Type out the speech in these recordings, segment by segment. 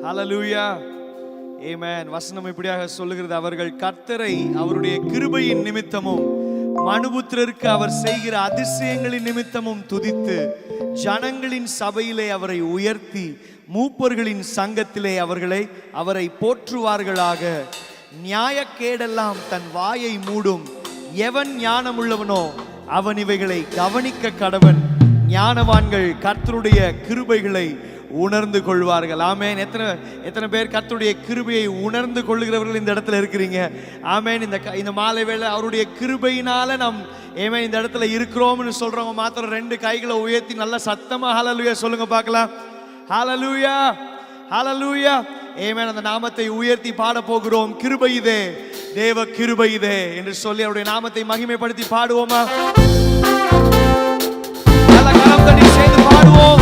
ஹல்லேலூயா. ஆமென். வசனம் இப்படியாக சொல்லுகிறது, அவர்கள் கர்த்தரை அவருடைய கிருபையின் நிமித்தமும் மனுபுத்திரருக்கு அவர் செய்கிற அதிசயங்களின் நிமித்தமும் துதித்து ஜனங்களின் சபையிலே அவரை உயர்த்தி மூப்பர்களின் சங்கத்திலே அவரை போற்றுவார்களாக. நியாயக்கேடெல்லாம் தன் வாயை மூடும், எவன் ஞானமுள்ளவனோ அவன் இவைகளை கவனிக்க கடவன். ஞானவான்கள் கர்த்தருடைய கிருபைகளை உணர்ந்து கொள்வார்கள். ஆமென். எத்தனை பேர் கர்த்தருடைய கிருபையை உணர்ந்து கொள்ளுகிறவர்கள் இந்த இடத்துல இருக்கிறீங்க? ஆமென். இந்த மாலை வேளை அவருடைய கிருபையினால நாம் ஏமே இந்த இடத்துல இருக்கிறோம்னு சொல்றவங்க மாத்திரம் 2 கைகளை உயர்த்தி நல்ல சத்தமா ஹல்லேலூயா சொல்லுங்க பார்க்கலாம். ஹல்லேலூயா, ஹல்லேலூயா. ஆமென். அந்த நாமத்தை உயர்த்தி பாட போகிறோம். கிருபை இதே, தேவ கிருபை இதே என்று சொல்லி அவருடைய நாமத்தை மகிமைப்படுத்தி பாடுவோமா? நல்ல கரம் தட்டி சேர்ந்து பாடுவோம்.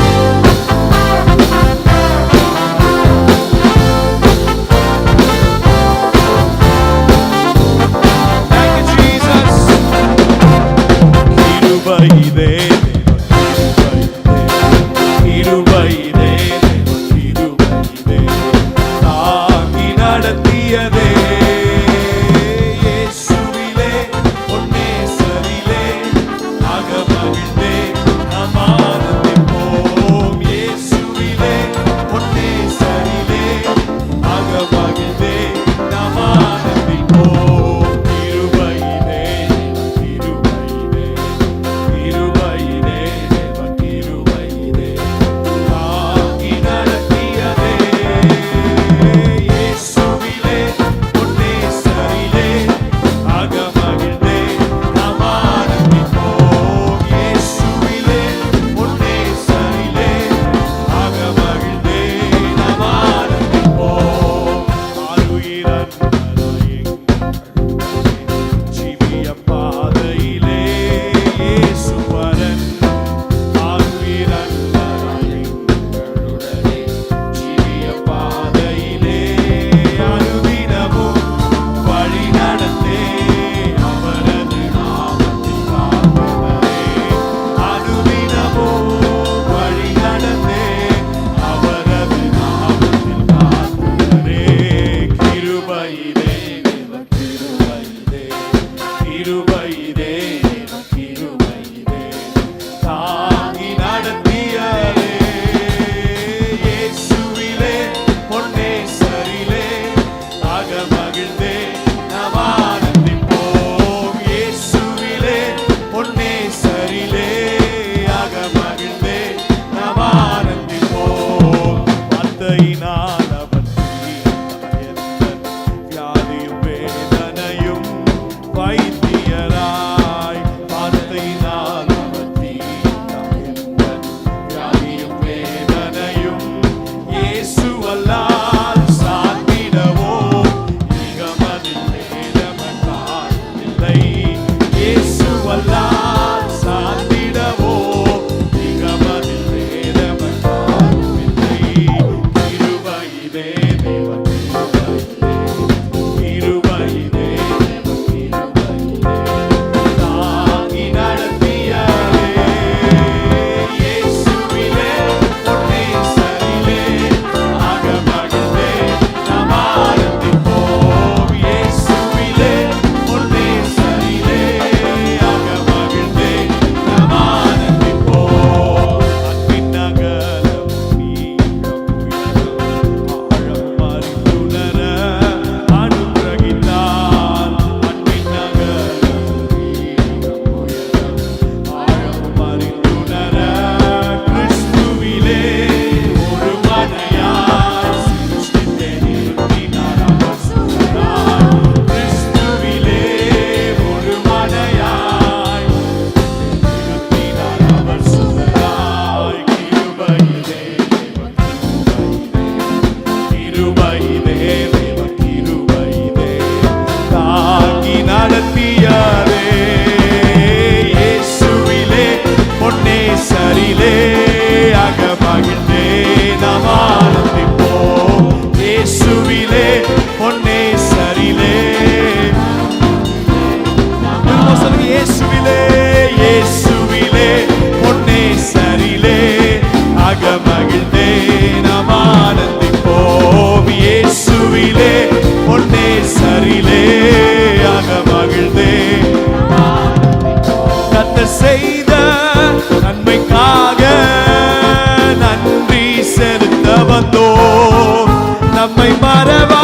வந்தோம். நம்மை மறவா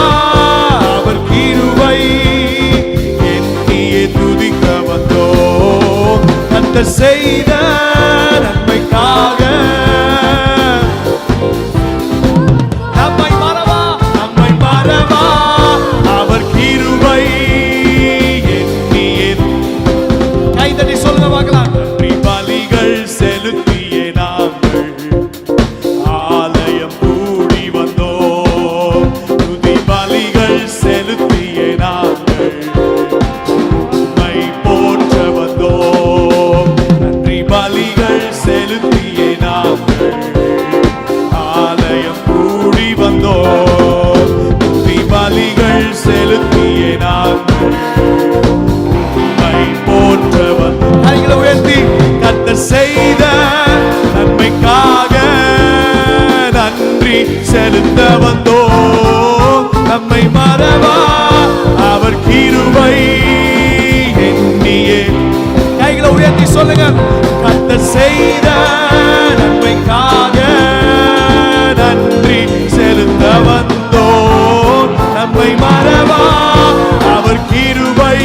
அவர் கிருபை எண்ணியே துதிக்க வந்தோம். கர்த்தர் செய்த நன்மைக்காக நம்மை மறவா அவர் கிருபை எண்ணியே. கைதட்டி சொல்லுங்க பார்க்கலாம். நன்றி பலிகள் செலுத்தியே நாங்கள் ஆலயம் கூடி வந்தோம். துதி பலிகள் செலுத்தியே நாங்கள் உம்மை போற்ற வந்தோம். நன்றி பலிகள் செலுத்தியே நாங்கள் ஆலயம் கூடி வந்தோம். துதி பலிகள் செலுத்தியே நாங்கள் உம்மை போற்ற வந்தோம். கைகளை உயர்த்தி கர்த்தர் செய்த நன்மைக்காக நன்றி செலுத்த வந்தோம். நம்மை மறவா அவர் கிருபை எண்ணியே. கைகளை உயர்த்தி சொல்லுங்க. கர்த்தர் செய்த நன்மைக்காக நன்றி செலுத்த வந்தோம். நம்மை மறவா அவர் கிருபை.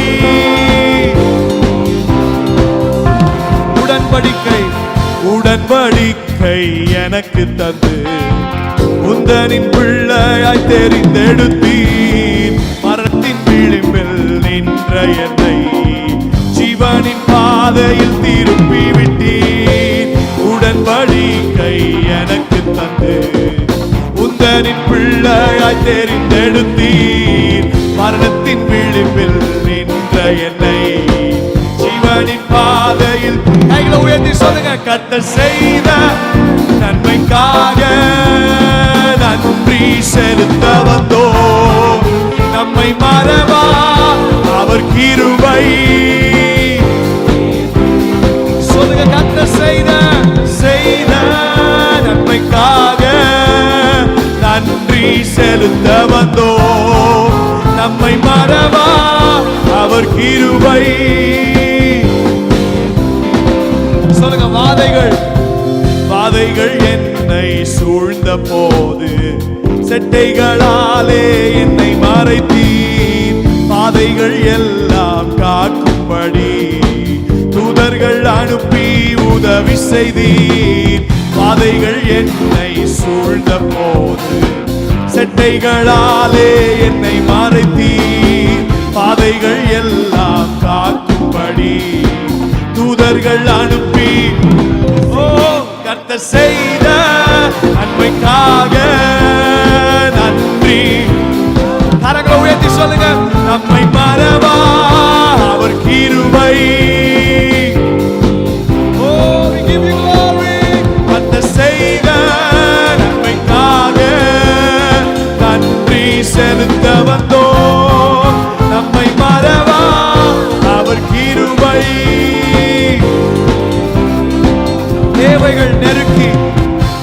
உடன்படிக்கை எனக்கு தந்து உந்தனின் பிள்ளையாய் தெரிந்தெடுத்தீர். மரத்தின் விளிம்பில் நின்ற என்னை ஜீவனின் பாதையில் திருப்பி விட்டீர். உடன்படிக்கை எனக்கு தந்து உந்தனின் பிள்ளையாய் தெரிந்தெடுத்தீர். மரணத்தின் விளிம்பில் நின்ற என்னை ஜீவனின் பாதையில். கைகளை உயர்த்தி சொல்லுங்க. கர்த்தர் செய்த நன்மைக்காக நன்றி செலுத்த வந்தோம். நம்மை மறவா அவர் கிருபை. சொல்லுங்க. கர்த்தர் செய்த நன்மைக்காக நன்றி செலுத்த வந்தோம். நம்மை மறவா அவர் கிருபை. சொல்லுங்க. வாதைகள் என்னை சூழ்ந்த போது செட்டைகளாலே என்னை மறைத்தீர். பாதைகள் எல்லாம் காக்கும்படி தூதர்கள் அனுப்பி உதவி செய்தீர். பாதைகள் என்னை சூழ்ந்த போது செட்டைகளாலே என்னை மறைத்தீர். பாதைகள் எல்லாம் காக்கும்படி தூதர்கள் அனுப்பி. ஓ கர்த்தர் செய்த நன்மைக்காக நன்றி. கரங்களை உயர்த்தி சொல்லுங்க. நம்மை மறவா அவர் கிருபை. ஓ we give you glory. கர்த்தர் செய்த நன்மைக்காக நன்றி செலுத்த வந்தோம். நம்மை மறவா அவர் கிருபை.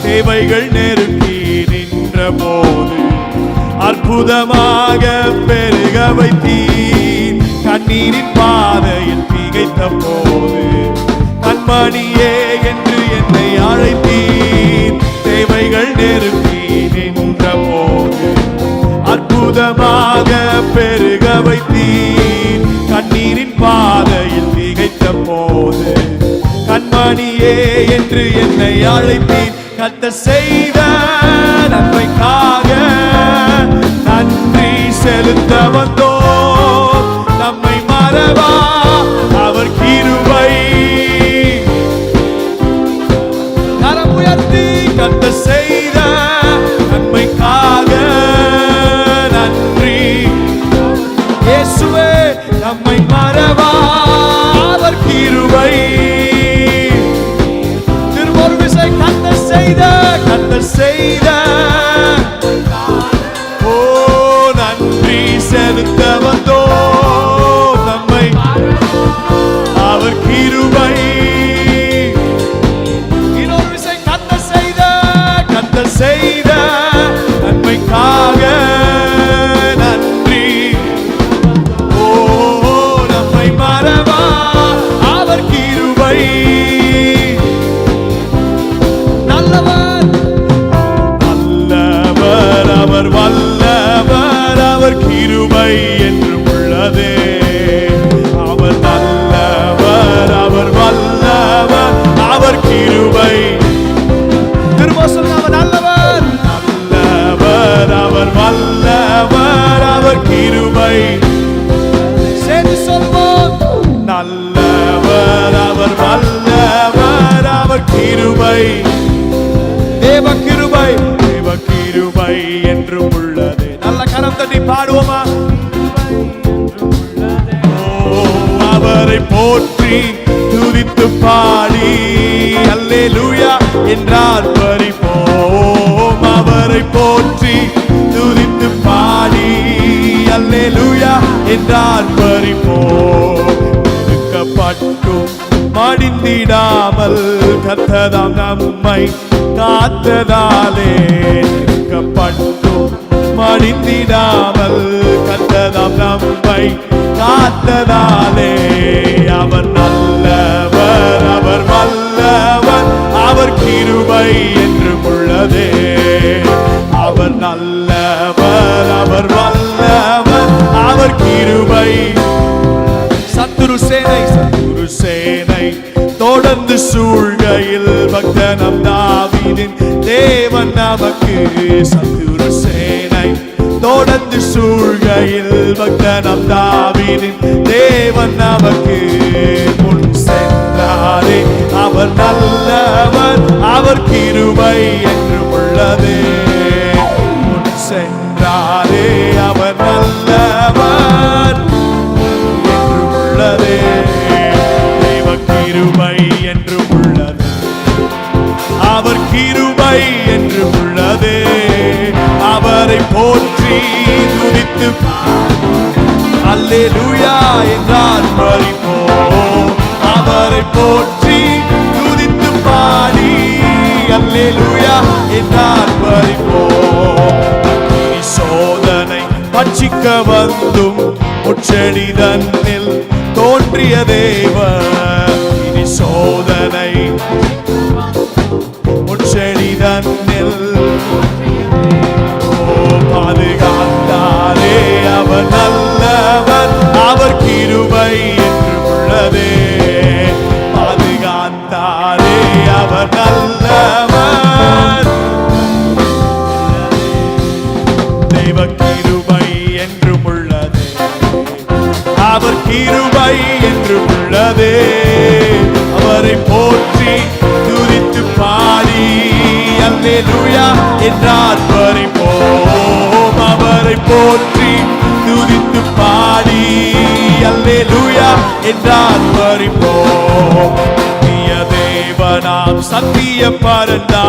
தேவைகள் நெருக்கி நின்ற போது அற்புதமாக பெருக வைத்தீர். கண்ணீரின் பாதையில் திகைத்த போது கண்மணியே என்று என்னை அழைத்தீர். தேவைகள் நெருக்கி நின்ற போது அற்புதமாக பெருக வைத்தீர். கண்ணீரின் பாதையில் திகைத்த போது கண்மணியே என்று என்னை அழைத்தீர். கர்த்தர் செய்த நன்மைக்காக நன்றி செலுத்த வந்தோம். நம்மை மறவா அவர் கிருபை. கரம் உயர்த்தி கர்த்தர் செய்த நன்மைக்காக நன்றி. இயேசுவே நம்மை மறவா அவர் கிருபை. கர்த்தர் செய்த கிருபை சேர்ந்து சொல்வோம். நல்லவர் அவர், வல்லவர் அவர், கிருபை தேவ கிருபை, தேவ கிருபை என்றும் உள்ளது. நல்ல கரம் தட்டி பாடுவோமா? அவரை போற்றி துதித்து பாடி அல்லேலூயா என்றார் பரிபோம். அவரை போற்றி துதித்து பாடி அல்லேலூயா என்றார் பரிபோம். பட்டும் மடிந்திடாமல் கர்த்ததாம் நம்மை காத்ததாலே, பட்டும் மடிந்திடாமல் கர்த்ததாம் நம்மை காத்ததாலே, அவர் நல்லவர் அவர் வல்லவர் அவர், கிருபை என்றும் உள்ளதே. அவர் நல்லவர் அவர் வல்லவர் அவர், கிருபை. சத்துரு சேனை தொடர்ந்து சூழ்கையில் பக்தனம் தாவீதின் தேவன் நமக்கு. சத்துரு சேனை தொடர்ந்து சூழ்கையில் பக்தனம் தாவீதின் தேவன் நமக்கு. முன் சென்றாரே அவர் நல்லவர் அவர், கிருபை என்றும் உள்ளதே. முன் சென்றாரே அவர் நல்லவர் என்றும் உள்ளதே. தெய்வ கிருபை என்றும் உள்ளது, அவர் கிருபை என்றும் உள்ளதே. அவரை போற்றி துதித்து அல்லேலூயா என்றார் பரிபோம். அவரை போற்றி துதித்து பாடி அல்லேலூயா என்றார் பரிபோம். சோதனை பட்சிக்க வந்தும் முச்செடி தன்னில் தோன்றிய தேவன். இனி சோதனை முச்செடி தன்னில் பாதுகாத்தாரே அவர் நல்லவர் அவர், கிருபை என்றும் உள்ளதே. பாதுகாத்தாரே அவர் நல்லவர், தெய்வ கிருபை என்றும் உள்ளதே. அவர் கிருபை என்றும் உள்ளதே. அவரை போற்றி துதித்து பாடி அல்லேலூயா என்றார் பரிபோம். அவரை போற்றி துதித்து பாடி அல்லேலூயா என்றார் பரிபோம். நித்திய தேவனாம் சத்திய பரந்தா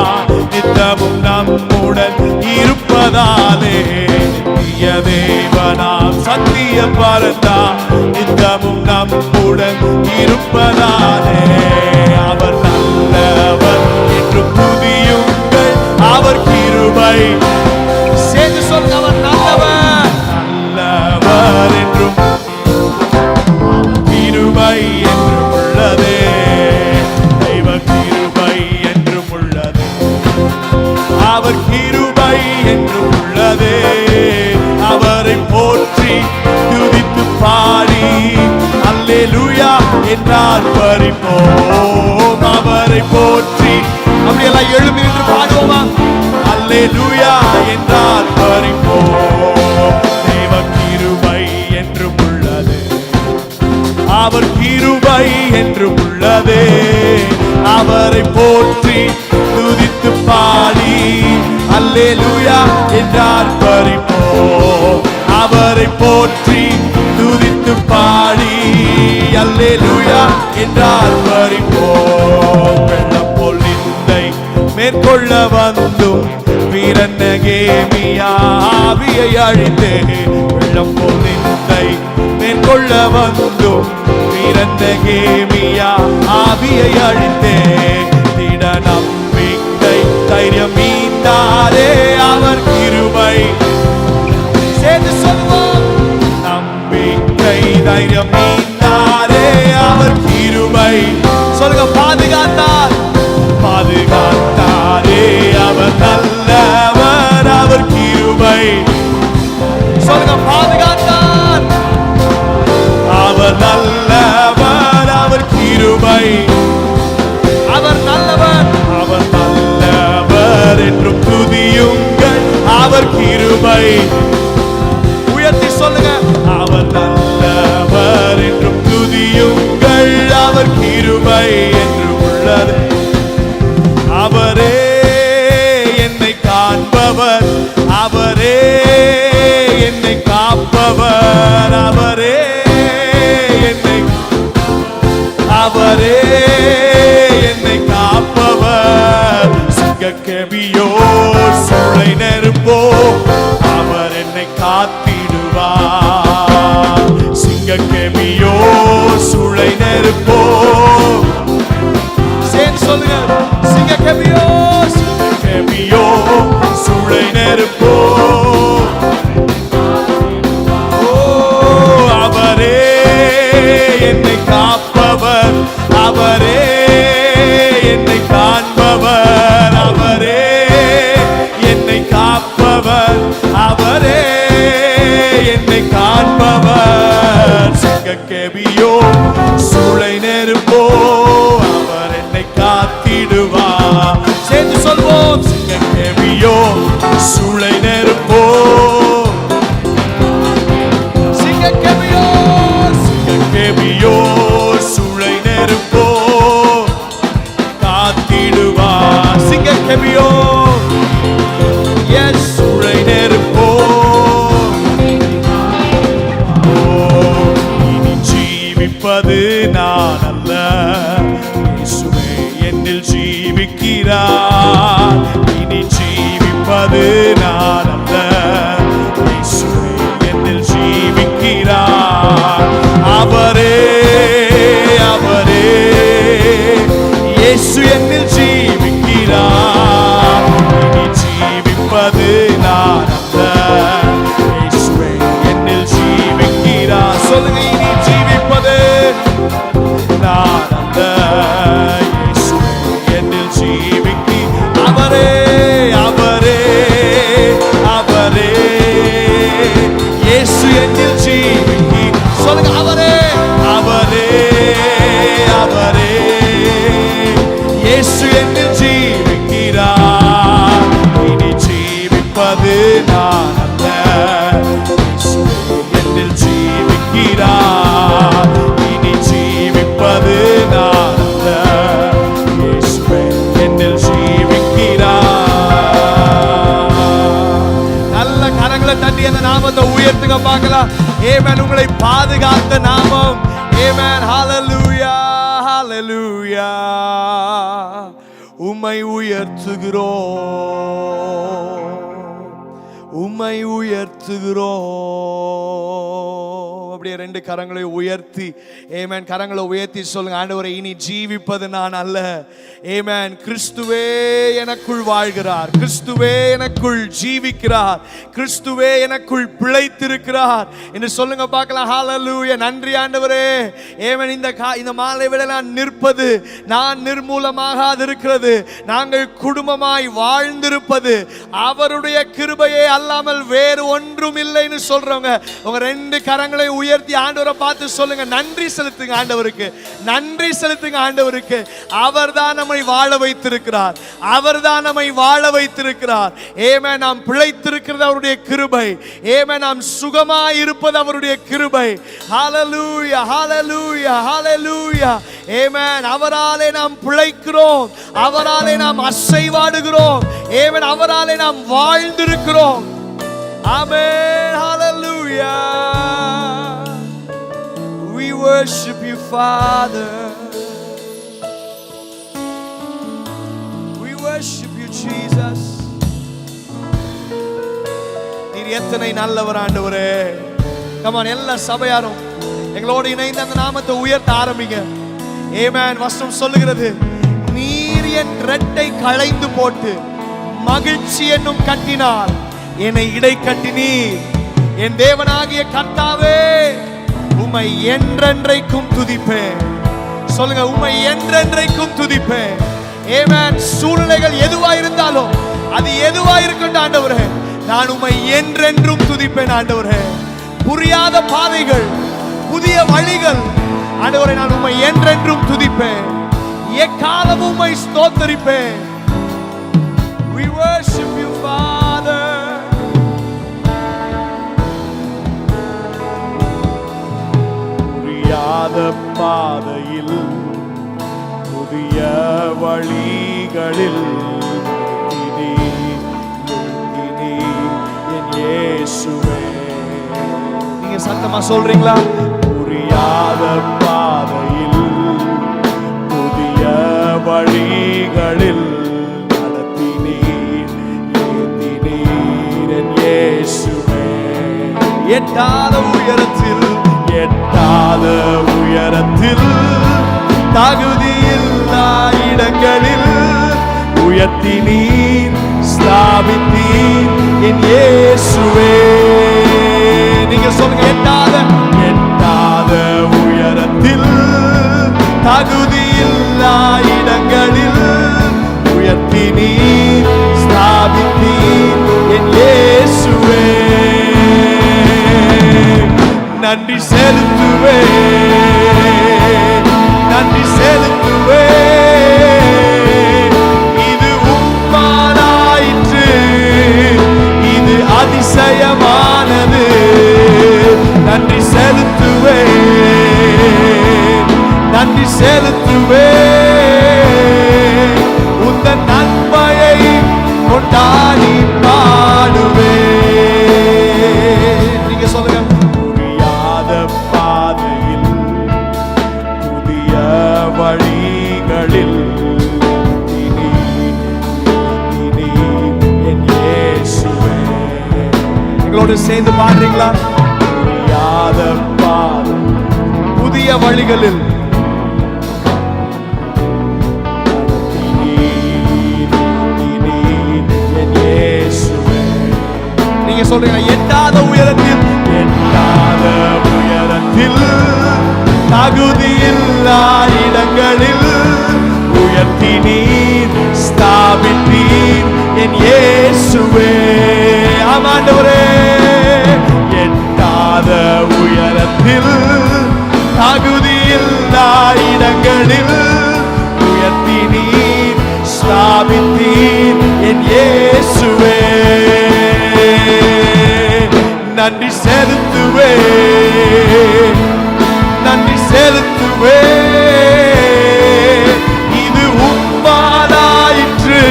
நித்தமும் நம்முடன் இருப்பதாலே. நித்திய தேவனாம் சத்திய பரந்தா நித்தமும் நம்முடன் இருப்பதாலே, அவர் நல்லவர் என்று புதியுங்கள் அவர் கிருபை. சேர்ந்து சொல்லுங்க, அவர் நல்லவர் நல்லவர் என்றும் கிருபை என்றும் உள்ளதே. தெய்வ கிருபை என்றும் உள்ளதே. அவர் கிருபை என்றும் உள்ளதே. அவரை போற்றி துதித்து பாடி அல்லேலூயா என்றார் பரிபோம். அவரை போற்றி அப்படியெல்லாம் எழுப்பி நின்று பாடுவோமா? அல்லேலூயா என்றார் பரிபோம். தேவ கிருபை என்றும் உள்ளது, அவர் கிருபை என்றும் உள்ளதே. அவரை போற்றி துதித்து பாடி அல்லேலூயா என்றார் பரிபோம். அவரை போற்றி துதித்து பாடி அல்லேலூயா என்றார் பரிபோம். வெள்ளம் போல் நிந்தை மேற்கொள்ள வந்தும் வீரன் நெகேமியா ஆவியை அழித்தே. வெள்ளம் போல் நிந்தை மேற்கொள்ள வந்தும் வீரன் நெகேமியா ஆவியை அழித்தே. திட நம்பிக்கை தைரியம் மீண்டாரே அவர் கிருபை. சேர்ந்து சொல்வோம், நம்பிக்கை தைரியம் மீண்டாரே அவர் கிருபை. சொல்லுங்க, பாதுகாத்தார் பாதுகாத்தாரே அவர் நல்லவர் அவர் கிருபை. சொல்லுங்க, பாதுகாத்தார் அவர் நல்லவர் அவர் கிருபை. அவர் நல்லவர் அவர் நல்லவர் என்றும் துதியுங்கள் அவர் கிருபை. உயர்த்தி சொல்லுங்க. அவர் நல்லவர் என்றும் துதியுங்கள், அவர் கிருபை என்று உள்ளது. அவரே என்னை காண்பவர், அவரே என்னை காப்பவர், அவரே என்னை, அவரே என்னை காப்பவர். சிங்கக்கெபியோ சூளை நெருப்போ அவர் என்னை காத்திடுவார். சிங்கக்கெபியோ சூளை நெருப்போ சேர்ந்து சொல்லுங்க. சிங்கக்கெபியோ, சிங்கக்கெபியோ சூளை நெருப்போ அவரே என்னை காப்பவர், அவரே என்னை காண்பவர், அவரே என்னை காப்பவர், அவரே என்னை காண்பவர். சிங்கக்கெபியோ சூளை நெருப்போ அவர் என்னை காத்திடுவார். சேர்ந்து சொல்வோம். சிங்கக்கெபியோ சூளை நெருப்போ, சிங்கக்கெபியோ, சிங்கக்கெபியோ சூளை நெருப்போ காத்திடுவார். சிங்கக்கெபியோ எஸ் சூளை நெருப்போ. இனி ஜீவிப்பது நான் அல்ல, இயேசுவே என்னில் ஜீவிக்கிறார். இனி ஜீவிப்பது நான் அல்ல, இயேசுவே என்னில் ஜீவிக்கிறார். அவரே, அவரே இயேசு என்னில் ஜீவிக்கிறார். இனி ஜீவிப்பது நான் அல்ல, இயேசுவே என்னில் ஜீவிக்கிறார். சொல்லுங்க. இனி ஜீவிப்பது நான் அல்ல, இயேசுவே என்னில் ஜீவிக்கிறார். அவரே, அவரே, அவரே இயேசு என்னில் ஜீவிக்கிறார். சொல்லுங்க. அவரே, அவரே, அவரே இயேசு என்னில் ஜீவிக்கிறார். இனி ஜீவிப்பது நான் அல்ல, இயேசுவே என்னில் ஜீவிக்கிறார். இனி ஜீவிப்பது நான் அல்ல, இயேசுவே என்னில் ஜீவிக்கிறார். நல்ல கரங்களை தட்டி அந்த நாமத்தை உயர்த்துங்க பார்க்கலாம். ஆமென். உங்களை பாதுகாத்த நாமம். ஆமென். ஹalleluya, ஹalleluya. உம்மை உயர்த்துகிறோம், உம்மை உயர்த்துகிறோம். அப்படியே ரெண்டு கரங்களை உயர்த்தி ஆமென். கரங்களை உயர்த்தி சொல்லுங்க. ஆண்டவரே, இனி ஜீவிப்பது நான் அல்ல, ஆமென், கிறிஸ்துவே எனக்குள் வாழ்கிறார், கிறிஸ்துவே எனக்குள் ஜீவிக்கிறார், கிறிஸ்துவே எனக்குள் பிழைத்திருக்கிறார் என்று சொல்லுங்க பார்க்கலாம். ஹalleluya. நன்றி ஆண்டவரே. ஆமென். இந்த மாலை வேளை நான் நிற்பது, நான் நிர்மூலமாகாது இருக்கிறது, நாங்கள் குடும்பமாய் வாழ்ந்திருப்பது அவருடைய கிருபையே அல்லாமல் வேறு ஒன்றும் இல்லைன்னு சொல்றவங்க உங்க ரெண்டு கரங்களை உயர்த்தி ஆண்டவரை பார்த்து சொல்லுங்க. நன்றி செலுத்துங்க ஆண்டவருக்கு, நன்றி செலுத்துங்க ஆண்டவருக்கு. அவர்தான் நம்மை வாழ வைத்திருக்கிறார், அவர்தான் நம்மை வாழ வைத்திருக்கிறார். ஆமென். நாம் பிழைத்திருக்கிறது அவருடைய கிருபை. ஆமென். நாம் சுகமாய் இருப்பது அவருடைய கிருபை. ஹalleluya, ஹalleluya, ஹalleluya. ஆமென். அவராலே நாம் பிழைக்கிறோம், அவராலே நாம் அசைவாடுகிறோம். ஆமென். அவராலே நாம் வாழ்ந்திருக்கிறோம். ஆமென். ஹalleluya. We worship you, Father. We worship you, Jesus. நீர் எத்தனை நல்லவர் ஆண்டவரே. Come on, எல்லா சபையாரும் எங்களோடு இணைந்து அந்த நாமத்தை உயர்த்த ஆரம்பிங்க. ஆமென். வசனம் சொல்லுகிறது, நீர் என் ரெட்டை களைந்து போட்டு மகிழ்ச்சி என்னும் கட்டினார் என்னை இடை கட்டினீர். என் தேவனாகிய கர்த்தாவே, உம்மை என்றென்றைக்கும் துதிப்பேன். சொல்லுங்க. உம்மை என்றென்றைக்கும் துதிப்பேன். ஆமென். சூழ்நிலைகள் எதுவா இருந்தாலும், அது எதுவா இருக்கட்டும் ஆண்டவரே, நான் உம்மை என்றென்றும் துதிப்பேன் ஆண்டவரே. புரியாத பாதைகள், புதிய வழிகள் ஆண்டவரே, நான் உம்மை என்றென்றும் துதிப்பேன், எக்காலமும் உம்மை ஸ்தோத்தரிப்பேன். We worship you, Father. பாதையில் புதிய வழிகளில் என் இயேசுவே. நீங்க சத்தமா சொல்றீங்களா? புரியாத பாதையில் புதிய வழிகளில் நடத்தினீர் ஏந்தினீர் என் இயேசுவே. எட்டாத உயரத்தில் தகுதியில்லா இடங்களில் உயர்த்தினீர் ஸ்தாபித்தீர் என் இயேசுவே. நீங்க சொல்லுங்க, எட்டாத உயரத்தில் தகுதியில்லா இடங்களில் உயர்த்தினீர் ஸ்தாபித்தீர் என் இயேசுவே. நன்றி செலுத்துவே, நன்றி செலுத்துவே. இது உம்மாலாயிற்று, இது அதிசயமானது. நன்றி செலுத்துவே, நன்றி செலுத்துவே. உந்தன் நன்மையை கொண்டாடி பாடுவே. நீங்க சொல்லுங்க, வழிகளில் என் இயேசுவே. எங்களோடு சேர்ந்து பாடுறீங்களா? புரியாத பாதை புதிய வழிகளில் என் இயேசுவே. நீங்க சொல்றீங்க, எட்டாத உயரத்தில் தகுதியில்லா இடங்களில் உயர்த்தினீர் ஸ்தாபித்தீர் என் இயேசுவே. ஆமாண்டவரே, எட்டாத உயரத்தில் தகுதியில்லா இடங்களில் உயர்த்தினீர் ஸ்தாபித்தீர் என் இயேசுவே. நன்றி செலுத்துவே, நன்றி செலுத்துவே. இது உம்மாலாயிற்று,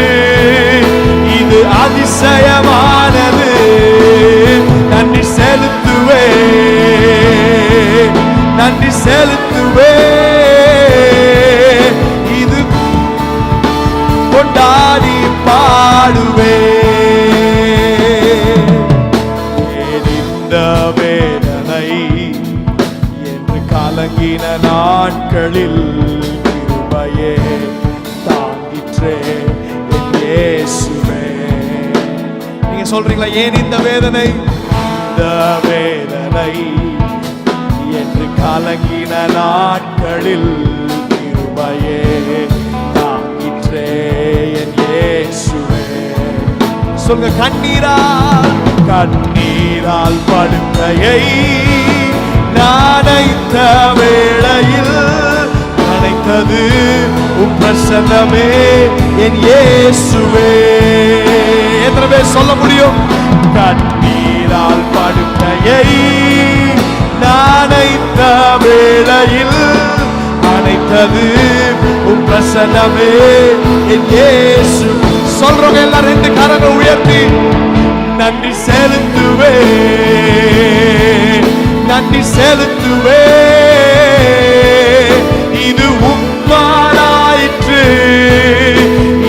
இது அதிசயமானது. நன்றி செலுத்துவே, நன்றி செலுத்துவே. இது கொண்டாடி பாடுவே. வேதனை என்று கலங்கின நாட்களில் கிருபையே தாங்கிற்றே என் இயேசுவே. நீங்க சொல்றீங்களா, ஏன் இந்த வேதனை? இந்த வேதனை என்று கலங்கின நாட்களில் கிருபையே தாங்கிற்றே என் இயேசுவே. சொல்லுங்க, கண்ணீரால் படுக்கையை நனைத்த வேளையில் நனைத்தது உம் பிரசன்னமே என் இயேசுவே. எத்தனை பேர் சொல்ல முடியும்? கண்ணீரால் படுக்கையை நனைத்த வேளையில் நனைத்தது உம் பிரசன்னமே என் இயேசு. சொல்றவங்க எல்லாம் ரெண்டு கரங்களை உயர்த்தி நன்றி செலுத்துவே, நன்றி செலுத்துவே. இது உம்மாலாயிற்று,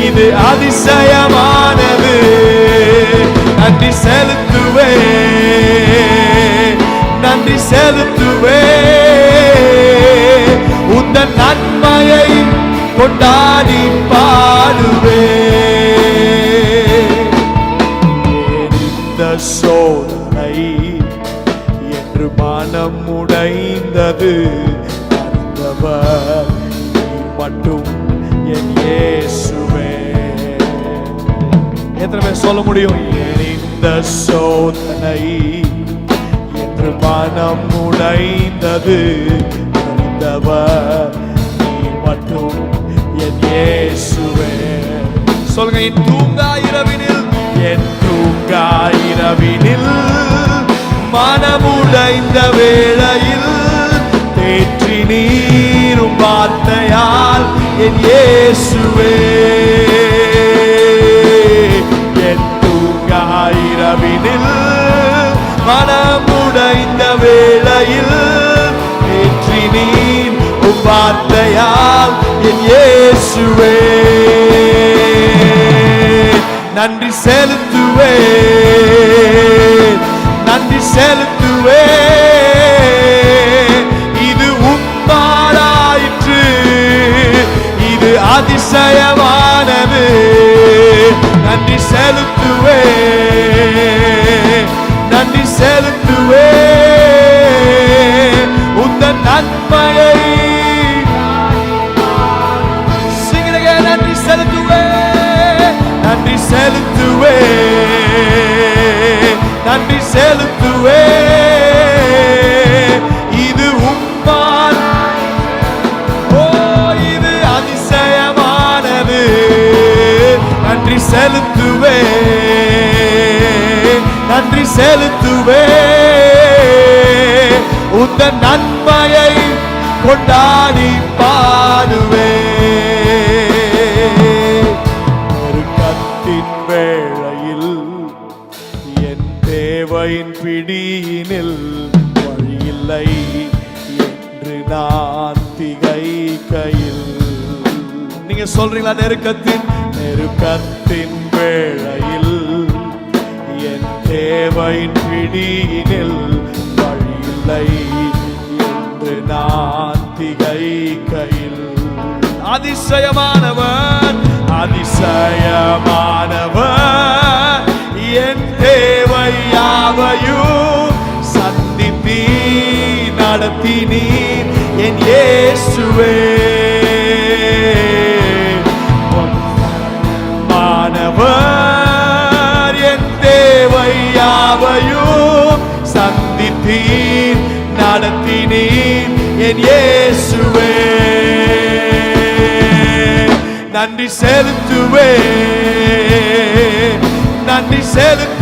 இது அதிசயமானது. நன்றி செலுத்துவே, நன்றி செலுத்துவே. உந்தன் நன்மையை கொண்டாடி பாடுவே. சோதனை என்று மனம் உடைந்தது அறிந்தவர் நீர் மட்டும் என் இயேசுவே. எத்தனை பேர் சொல்ல முடியும்? இந்த சோதனை என்று மனம் உடைந்தது அறிந்தவர் நீர் மட்டும் என் இயேசுவே. சொல்லுங்க, என் தூங்கா இரவினில், என் தூங்கா இரவினில் மனமுடைந்த வேளையில் தேற்றினீர் இயேசுவே என் தூங்காயிரவினில் மனமுடைந்த வேளையில் ஏற்றி நீர் உம் வார்த்தையால் என் இயேசுவே நன்றி செலுத்துவேன், நன்றி செலுத்துவேன். இது உம்மாலாயிற்று, இது அதிசயமானது. நன்றி செலுத்துவேன், நன்றி செலுத்துவேன். உந்தன் நன்மையை நன்றி செலுத்துவேன், நன்றி செலுத்துவேன், நன்றி செலுத்துவேன். இது உம்மால், ஓ இது அதிசயமானது. நன்றி செலுத்துவேன், நன்றி செலுத்துவேன். உந்தன் நன்மையை கொண்டாடி பாடுவேன். வேளையில் என் தேவையின் பிடியினில் வழியில்லை என்று நான் திகைக்கையில். நீங்க சொல்றீங்களா? நெருக்கத்தின் வேளையில் என் தேவையின் பிடியினில் வழியில்லை என்று நான் திகைக்கையில். அதிசயமானவன், அதிசயமானவர் என் தேவை யாவையும் சந்தித்தீ நடத்தினீர் என் இயேசுவே. மாணவர் என் தேவை யாவையும் சந்தித்தீர் நடத்தினீர் என் இயேசுவே. நன்றி செலுத்துவேன், நன்றி செலுத்துவேன்.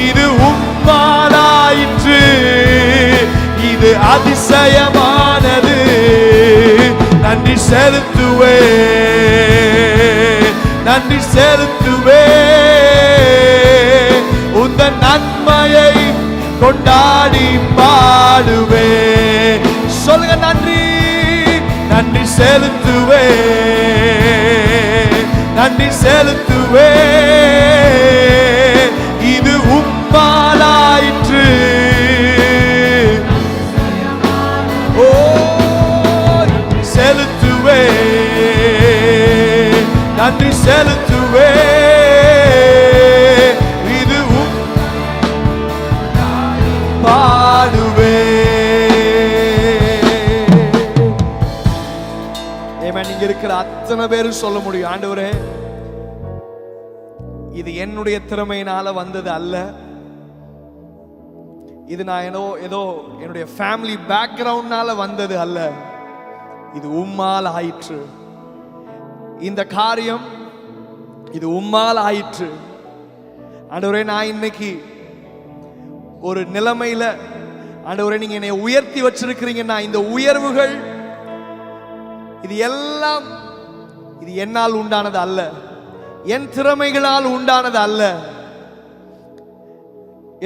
இது உம்மாலாயிற்று, இது அதிசயமானது. நன்றி செலுத்துவேன், நன்றி செலுத்துவேன். உந்தன் நன்மையை கொண்டாடி பாடுவேன். சொல்லுங்க நன்றி, நன்றி செலுத்துவேன், நன்றி செலுத்துவேன். இது உம்மாலாயிற்று, ஓ செலுத்துவேன், நன்றி செலுத்துவேன். இது பாடுவேன். நீங்க இருக்கிற அத்தனை பேரும் சொல்ல முடியும், ஆண்டவரே இது என்னுடைய திறமையினால வந்தது அல்ல, இது நான் ஏதோ என்னுடைய ஃபேமிலி பேக்ரவுண்ட்னால வந்தது அல்ல, இது உம்மால் ஆயிற்று. இந்த காரியம் இது உம்மால் ஆயிற்று. ஆண்டவரே நான் இன்னைக்கு ஒரு நிலைமையில, ஆண்டவரே நீங்க என்னை உயர்த்தி வச்சிருக்கிறீங்கன்னா இந்த உயர்வுகள் இது எல்லாம் இது என்னால் உண்டானது அல்ல, என் திறமைகளால் உண்டானது அல்ல.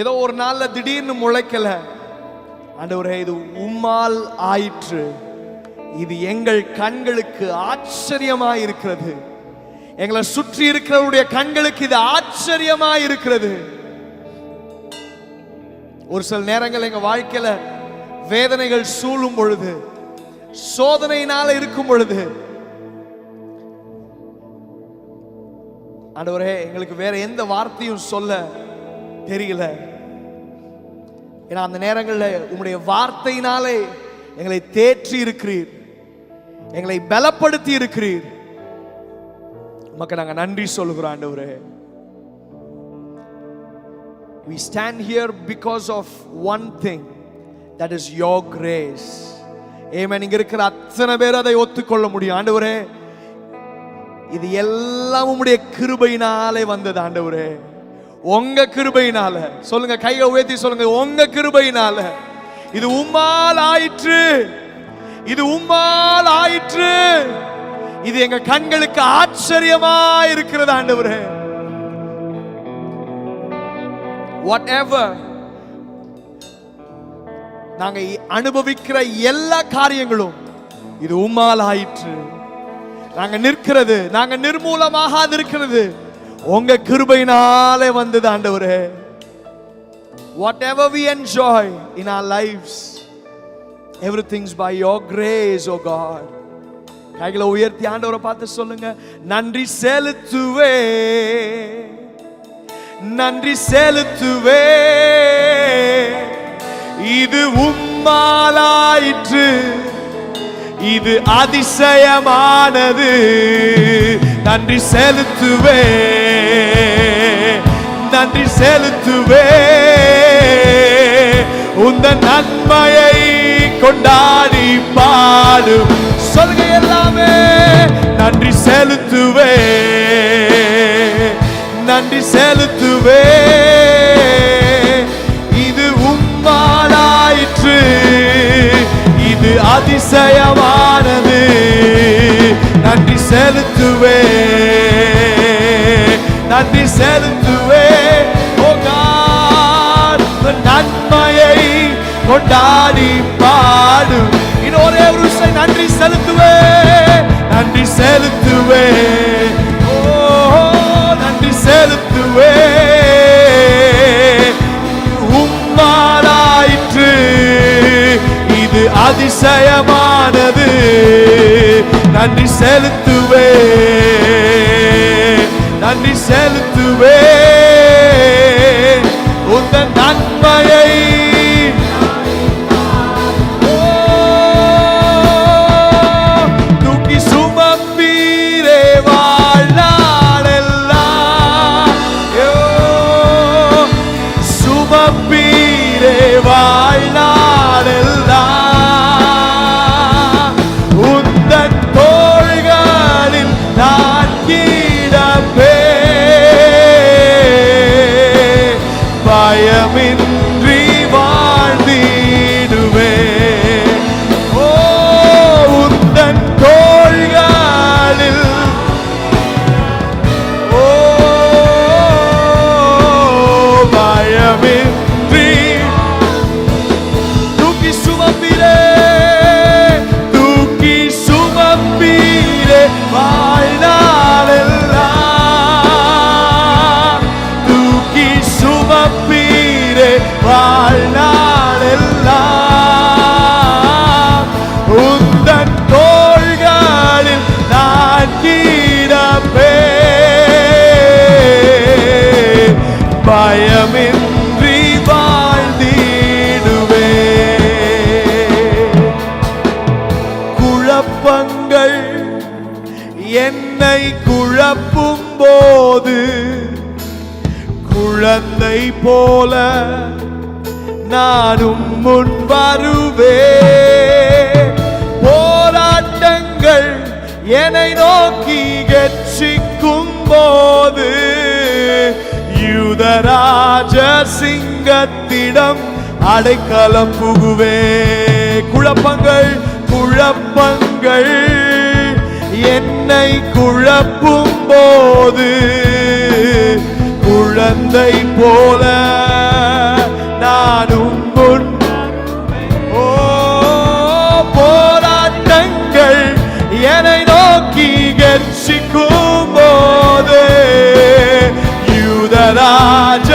ஏதோ ஒரு நாள்ல திடீர்னு முளைக்கல. ஆண்டவரே இது உம்மால் ஆயிற்று. இது எங்கள் கண்களுக்கு ஆச்சரியமாய் இருக்கிறது. எங்களை சுற்றி இருக்கிறவருடைய கண்களுக்கு இது ஆச்சரியமாய் இருக்கிறது. ஒரு சில நேரங்கள் எங்க வாழ்க்கையில வேதனைகள் சூழும் பொழுது, சோதனையினால இருக்கும் பொழுது, ஆண்டவரே எங்களுக்கு வேற எந்த வார்த்தையும் சொல்ல தெரியல. ஏன்னா அந்த நேரங்களில் உம்முடைய வார்த்தையினாலே எங்களை தேற்றி இருக்கிறீர், எங்களை பலப்படுத்தி இருக்கிறீர். உமக்கு நாங்க நன்றி சொல்லுகிறோம் ஆண்டவரே. We stand here because of one thing, that is your grace. ஆமென். இங்க இருக்கிற அத்தனை பேர் அதை ஒத்துக்கொள்ள முடியும். ஆண்டவரே இது எல்லாம் உம்முடைய கிருபையினாலே வந்தது. ஆண்டவரே உங்க கிருபையினால, சொல்லுங்க, கையை உயர்த்தி சொல்லுங்க, உங்க கிருபையினால இது உம்மால் ஆயிற்று. இது உம்மால் ஆயிற்று. இது எங்க கண்களுக்கு ஆச்சரியமா இருக்கிறது ஆண்டவரே. whatever நாங்க அனுபவிக்கிற எல்லா காரியங்களும் இது உம்மால் ஆயிற்று. நாங்க நிற்கிறது, நாங்க நிர்மூலமாக இருக்கிறது உங்க கிருபையினாலே வந்தது ஆண்டவரே. whatever we enjoy in our lives, everything's by your grace, oh God. கைகளை உயர்த்தி ஆண்டவரை பார்த்து சொல்லுங்க, நன்றி செலுத்துவே, நன்றி செலுத்துவே, இது உம்மாலாயிற்று, இது அதிசயமானது. நன்றி செலுத்துவே, நன்றி செலுத்துவே, உந்தன் நன்மையை கொண்டாடி பாடும். சொல்லுங்க எல்லாமே, நன்றி செலுத்துவே, நன்றி செலுத்துவே, இது உம்மாலாயிற்று, இது அதிசயமானது. நன்றி செலுத்துவே, நன்றி செலுத்துவே, ஓ காட், நன்மையை கொண்டாடி பாடும். இன்னும் ஒரே ஒரு விஷயம், நன்றி செலுத்துவே, நன்றி செலுத்துவே, ஓ நன்றி செலுத்துவே, உம்மாலாயிற்று, இது அதிசயமானது. நன்றி செலுத்துவே, நன்றி செலுத்துவே, உந்தன் நன்மையை தூக்கி சுமப்பீரே வாழ்நாளெல்லாம், சுமப்பீரே வாழ்நாளெல்லாம், உந்தன் தோள்களில் நான் கிடப்பே, பயமின்றி வாழ்ந்திடுவே. ஓ உந்தன் தோள்களில், ஓ பயமின்றி தூக்கி சுமப்பீரே, தூக்கி சுமப்பீரே வாழ்நாளெல்லாம், தூக்கி சுமப்பீரே வாழ்நாளெல்லாம், உந்தன் தோள்களில் நான் கிடப்பே, பயமின்றி வாழ்ந்திடுவே. குழப்பங்கள் என்னை குழப்பும் போது குழந்தை போல நானும் முன் வருவே. போராட்டங்கள் என்னை நோக்கி கெர்ச்சிக்கும் போது யூதராஜ சிங்கத்திடம் அடைக்கலம் புகுவே. குழப்பங்கள், குழப்பங்கள் என்னை குழப்பும் போது குழந்தை போல நானும் முன். ஓ போராட்டங்கள் என்னை நோக்கி கெர்ச்சிக்கும் போது யூதராஜ,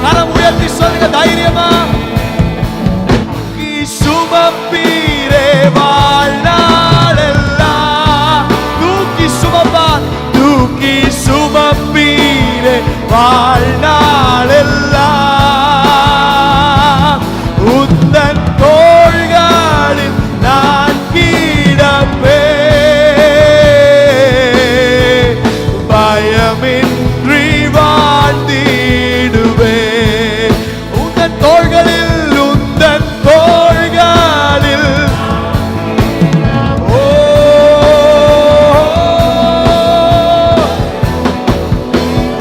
கரம் உயர்த்தி சொல்லுங்க தைரியமா, சுமப்பீரே வாழ்நாளெல்லாம், தூக்கி சுமப்பார், தூக்கி சுமப்பீரே வாழ்நாளெல்லாம், உந்தன் தோள்களில் நான் கிடப்பே, பயமின்றி வாழ்ந்திடுவே. உந்தன் தோள்களில், உந்தன் தோள்களில், ஓ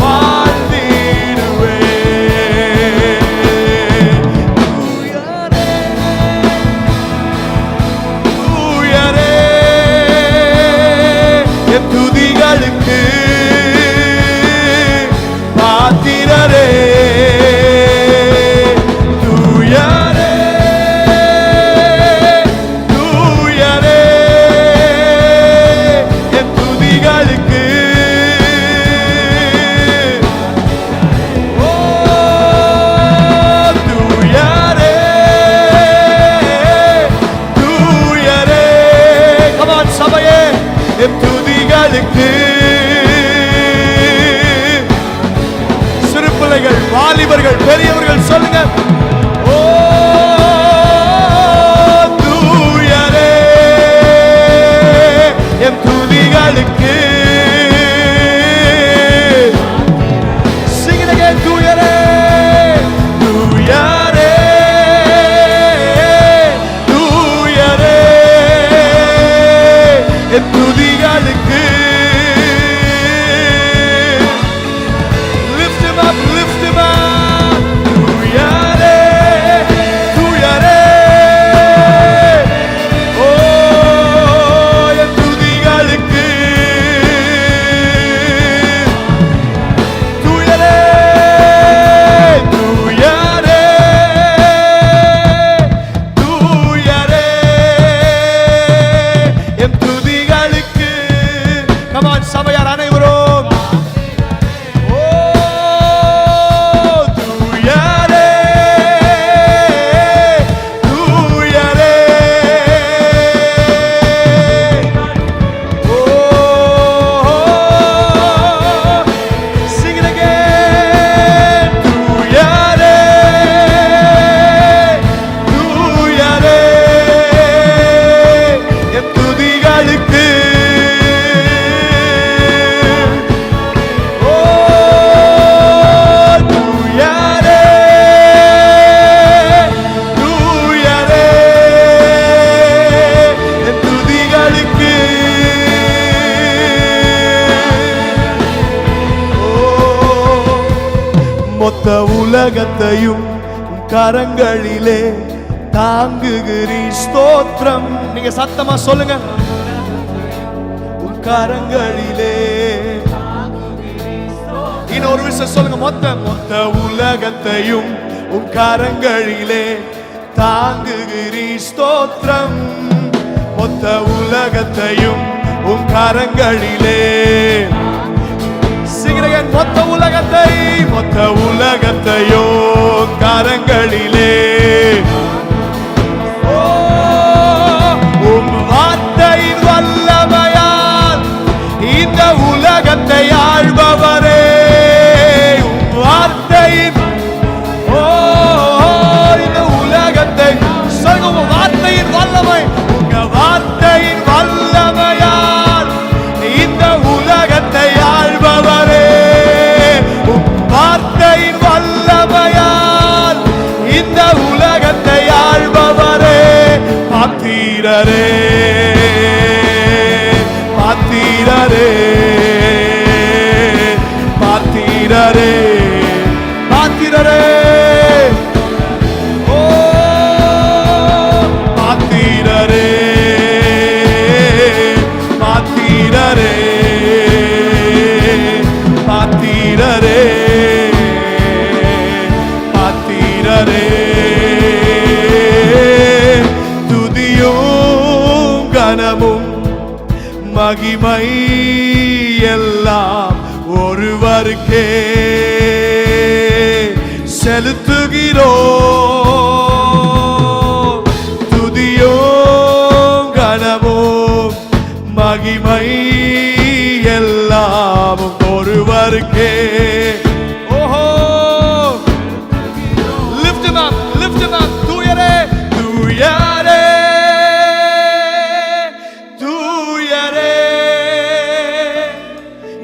வாழ்ந்திடுவே. வாலிபர்கள் பெரியவர்கள் சொல்லுங்க, ஓ தூயரே என் துதிகளுக்கு. Sing it again, தூயரே தூயரே தூயரே என் துதிகளுக்கு. சபையார் அனைவரும் ஓ தூயரே தூயரே ஓ sing it again, தூயரே தூயரே என் துதிகளுக்கு. மொத்த உலகத்தையும் கரங்களிலே தாங்குகிறீ ஸ்தோத்திரம். நீங்க சத்தமா சொல்லுங்க, உன் கரங்களிலே. இன்னொரு விஷயம் சொல்லுங்க, மொத்த உலகத்தையும் உன் கரங்களிலே தாங்குகிறீ ஸ்தோத்திரம். மொத்த உலகத்தையும் உன் கரங்களிலே. மொத்த உலகத்தையோ கரங்களிலே. உம் வார்த்தையின் வல்லமையால் இந்த உலகத்தை ஆள்பவரே. உம் வார்த்தையின் இந்த உலகத்தை சொல்லுங்க, உங்க வார்த்தையின் வல்லமை, உங்க வார்த்தையின் வல்லமையால் இந்த உலகத்தை ஆள்பவரே. வார்த்தையின் வல்லமையால் இந்த உலகத்தை ஆள்பவரே. பாத்திரரே பாத்திரரே பாத்திரரே பாத்திரரே ஓ பாத்திரரே பாத்திரரே பாத்திரரே துதியும் கனமும் மகிமை எல்லாம் ஒருவருக்கே செலுத்துகிறோம். துதியும் கனமும் மகிமை எல்லாம் ஒருவருக்கே.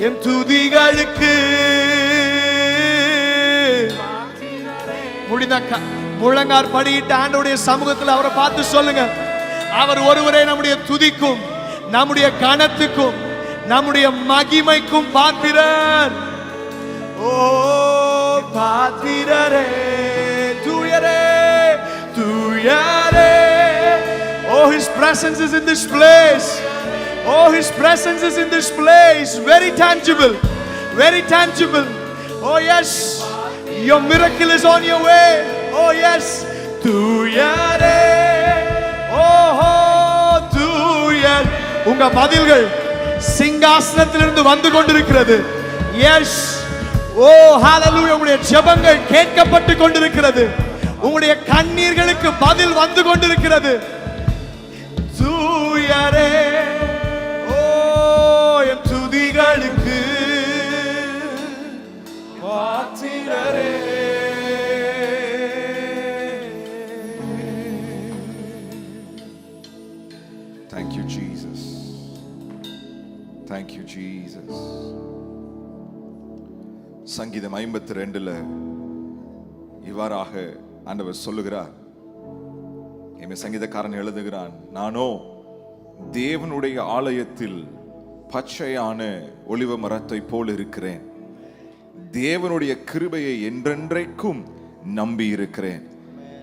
என் துதிகளுக்கு முடிந்த முழங்கார் படியிட்டு ஆண்டவருடைய சமூகத்தில் அவரை பார்த்து சொல்லுங்க, அவர் ஒருவரே நம்முடைய துதிக்கும் நம்முடைய கனத்துக்கும் நம்முடைய மகிமைக்கும் பாத்திரர். ஓ பாத்திரரே தூயரே தூயரே. Oh, his presence is in this place. Oh, his presence is in this place. Very tangible. Very tangible. Oh yes, your miracle is on your way. Oh yes, தூயரே. Oh தூயர். உங்க பதில்கள் சிங்காசனத்திலிருந்து வந்து கொண்டிருக்கிறது. Yes. Oh hallelujah. உங்களுடைய ஜெபங்கள் கேட்கப்பட்டு கொண்டிருக்கிறது. உங்களுடைய கண்ணீர்களுக்கு பதில் வந்து கொண்டிருக்கிறது. தூயரே ஓ என் துதிகளுக்கு பாத்திரரே Thank you, Jesus. சங்கீதம் 52ல இவ்வாறாக ஆண்டவர் சொல்லுகிறார். சங்கீதக்காரன் எழுதுகிறான், நானோ தேவனுடைய ஆலயத்தில் பச்சையான ஒலிவ மரத்தை போல் இருக்கிறேன். தேவனுடைய கிருபையை என்றென்றைக்கும் நம்பி இருக்கிறேன்.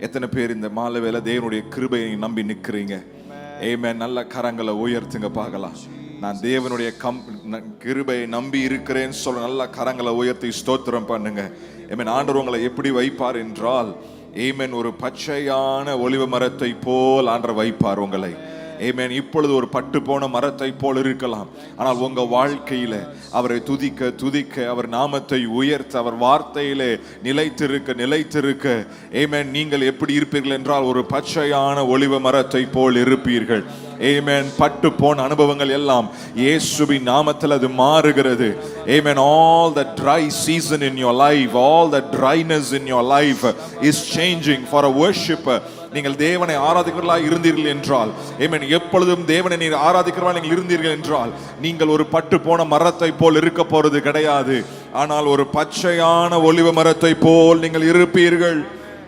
எத்தனை பேர் இந்த மாலை வேளை தேவனுடைய கிருபையை நம்பி நிற்கிறீங்க? ஆமென். நல்ல கரங்களை உயர்த்துங்க பார்க்கலாம். நான் தேவனுடைய கிருபையை நம்பி இருக்கிறேன் சொல்ல நல்ல கரங்களை உயர்த்தி ஸ்தோத்திரம் பண்ணுங்க. ஆமென். ஆண்டவர் உங்களை எப்படி வைப்பார் என்றால், ஆமென், ஒரு பச்சையான ஒலிவ மரத்தை போல் ஆண்டவர் வைப்பார் உங்களை. ஆமென். இப்பொழுது ஒரு பட்டு போன மரத்தை போல் இருக்கலாம், ஆனால் உங்க வாழ்க்கையில அவரை துதிக்க துதிக்க, அவர் நாமத்தை உயர்த்த, அவர் வார்த்தையிலே நிலைத்திருக்க, ஆமென், நீங்கள் எப்படி இருப்பீர்கள் என்றால் ஒரு பச்சையான ஒலிவ மரத்தை போல் இருப்பீர்கள். ஆமென். பட்டு போன அனுபவங்கள் எல்லாம் இயேசுவின் நாமத்தில் அது மாறுகிறது. ஆமென். All the dry season in your life, all the dryness in your life is changing for a worshiper. நீங்கள் தேவனை ஆராதிக்கிறவர்களாக இருந்தீர்கள் என்றால், ஆமென், எப்பொழுதும் தேவனை நீங்கள் ஆராதிக்கிறவர்களாக நீங்கள் இருந்தீர்கள் என்றால், நீங்கள் ஒரு பட்டு போன மரத்தை போல் இருக்க போறது கிடையாது, ஆனால் ஒரு பச்சையான ஒலிவ மரத்தை போல் நீங்கள் இருப்பீர்கள்.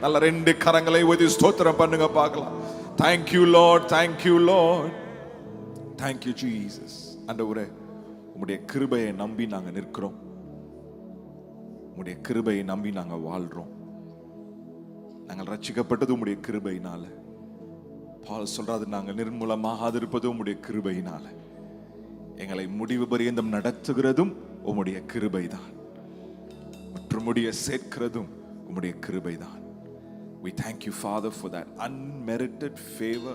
நல்ல 2 கரங்களை உயர்த்தி ஸ்தோத்திரம் பண்ணுங்க பார்க்கலாம். Thank you Lord, thank you Lord, thank you Jesus. ஆண்டவரே, உம்முடைய கிருபையை நம்பி நாங்க நிற்கிறோம், உம்முடைய கிருபையை நம்பி நாங்க வாழ்றோம். நாங்கள் ரட்சிக்கப்பட்டது உம்முடைய கிருபையினால. பவுல் சொல்றாரு, நாங்கள் நிர்மூலமாக இருப்பது உம்முடைய கிருபையினால. எங்களை முடிவு பரியந்தம் நடத்துகிறதும் உம்முடைய கிருபைதான், மற்றும் முடிய சேர்க்கிறதும் உம்முடைய கிருபைதான். We thank you Father for that unmerited favor.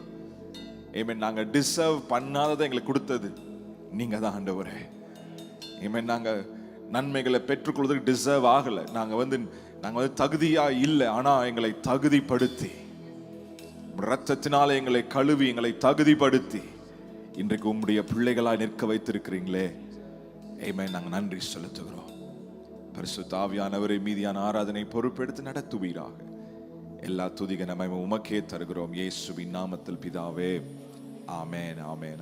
Amen. நாங்க டிசர்வ் பண்ணாததை எங்களுக்கு கொடுத்தது நீங்க தான் ஆண்டவரே. Amen. நாங்க நன்மைகளை பெற்றுக்கொள்வதற்கு டிசர்வ் ஆகல, நாங்க வந்து தகுதியா இல்லை, ஆனா எங்களை தகுதிப்படுத்தி இரத்தத்தினால எங்களை கழுவி எங்களை தகுதிப்படுத்தி இன்றைக்கு உம்முடைய பிள்ளைகளாய் நிற்க வைத்திருக்கிறீங்களே. Amen. நாங்க நன்றி செலுத்துகிறோம். பரிசுத்த ஆவியானவரை மீதியான ஆராதனை பொறுப்பெடுத்து நடத்துவீராக. எல்லா துதிக நம்ம உமக்கே தருகிறோம், இயேசுவின் நாமத்தில் பிதாவே. ஆமென், ஆமென்.